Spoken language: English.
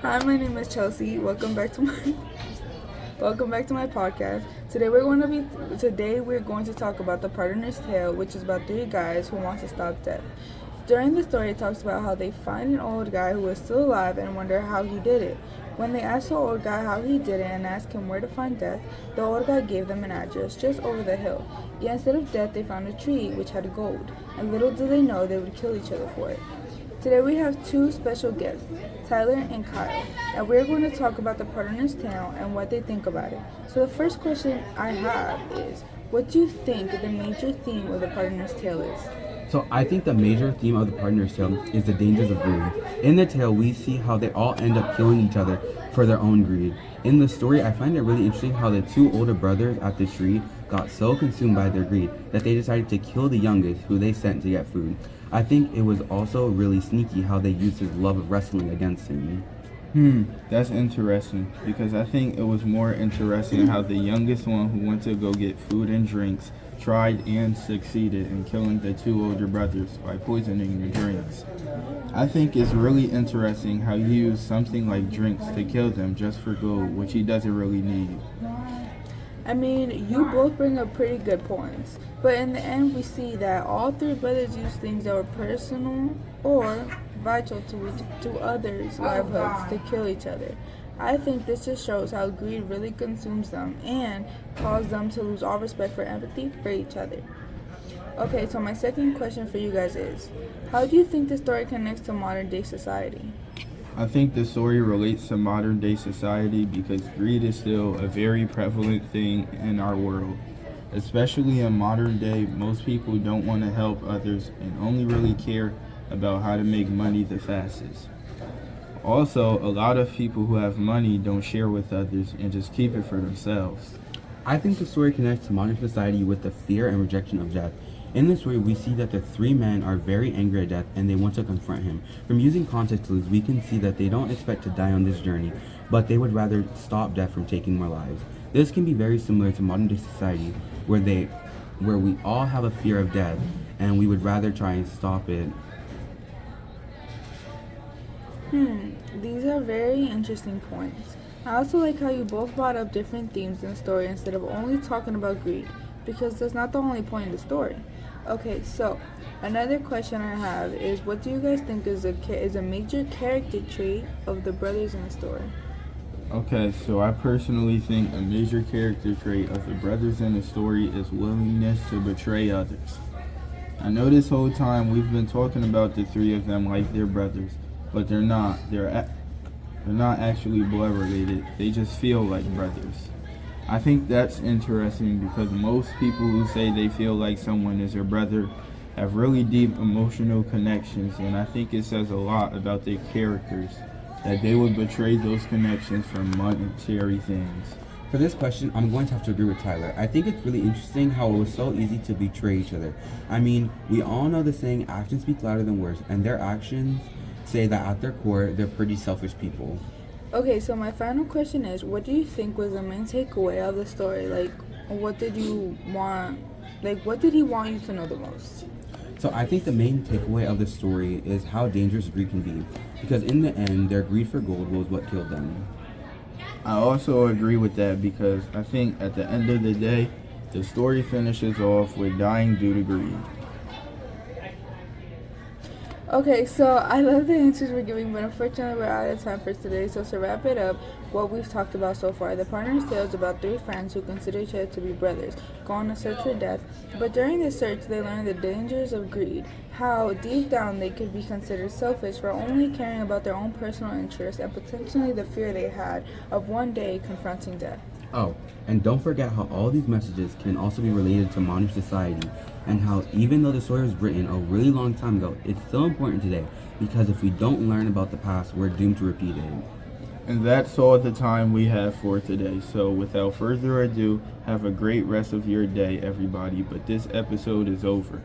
Hi, my name is Chelsea. Welcome back to my welcome back to my podcast. Today we're going to talk about The Pardoner's Tale, which is about three guys who want to stop death. During the story, it talks about how they find an old guy who is still alive and wonder how he did it. When they ask the old guy how he did it and ask him where to find death, the old guy gave them an address just over the hill. Yet instead of death, they found a tree which had gold, and little did they know they would kill each other for it. Today we have two special guests, Tyler and Kyle, and we're going to talk about The Pardoner's Tale and what they think about it. So the first question I have is, what do you think the major theme of The Pardoner's Tale is? So I think the major theme of The Pardoner's Tale is the dangers of greed. In the tale, we see how they all end up killing each other for their own greed. In the story, I find it really interesting how the two older brothers at the tree got so consumed by their greed that they decided to kill the youngest, who they sent to get food. I think it was also really sneaky how they used his love of wrestling against him. That's interesting, because I think it was more interesting how the youngest one who went to go get food and drinks tried and succeeded in killing the two older brothers by poisoning their drinks. I think it's really interesting how he used something like drinks to kill them just for gold, which he doesn't really need. I mean, you both bring up pretty good points, but in the end we see that all three brothers use things that were personal or vital to others' livelihoods to kill each other. I think this just shows how greed really consumes them and causes them to lose all respect for empathy for each other. Okay, so my second question for you guys is, how do you think the story connects to modern day society? I think the story relates to modern day society because greed is still a very prevalent thing in our world. Especially in modern day, most people don't want to help others and only really care about how to make money the fastest. Also, a lot of people who have money don't share with others and just keep it for themselves. I think the story connects to modern society with the fear and rejection of death. In this story, we see that the three men are very angry at death and they want to confront him. From using context clues, we can see that they don't expect to die on this journey, but they would rather stop death from taking more lives. This can be very similar to modern day society, where we all have a fear of death and we would rather try and stop it. These are very interesting points. I also like how you both brought up different themes in the story instead of only talking about greed, because that's not the only point of the story. Okay, so another question I have is, what do you guys think is a major character trait of the brothers in the story? Okay, so I personally think a major character trait of the brothers in the story is willingness to betray others. I know this whole time we've been talking about the three of them like they're brothers, but they're not. They're not actually blood related. They just feel like brothers. I think that's interesting because most people who say they feel like someone is their brother have really deep emotional connections, and I think it says a lot about their characters that they would betray those connections for monetary things. For this question, I'm going to have to agree with Tyler. I think it's really interesting how it was so easy to betray each other. I mean, we all know the saying, actions speak louder than words, and their actions say that at their core, they're pretty selfish people. Okay, so my final question is, what do you think was the main takeaway of the story? What did he want you to know the most? So I think the main takeaway of the story is how dangerous greed can be, because in the end, their greed for gold was what killed them. I also agree with that because I think at the end of the day, the story finishes off with dying due to greed. Okay, so I love the answers we're giving, but unfortunately we're out of time for today. So to wrap it up, what we've talked about so far, The Pardoner's Tale is about three friends who consider each other to be brothers, go on a search for death, but during the search they learn the dangers of greed, how deep down they could be considered selfish for only caring about their own personal interests, and potentially the fear they had of one day confronting death. Oh, and don't forget how all these messages can also be related to modern society, and how even though the story was written a really long time ago, it's still important today, because if we don't learn about the past, we're doomed to repeat it. And that's all the time we have for today. So without further ado, have a great rest of your day, everybody. But this episode is over.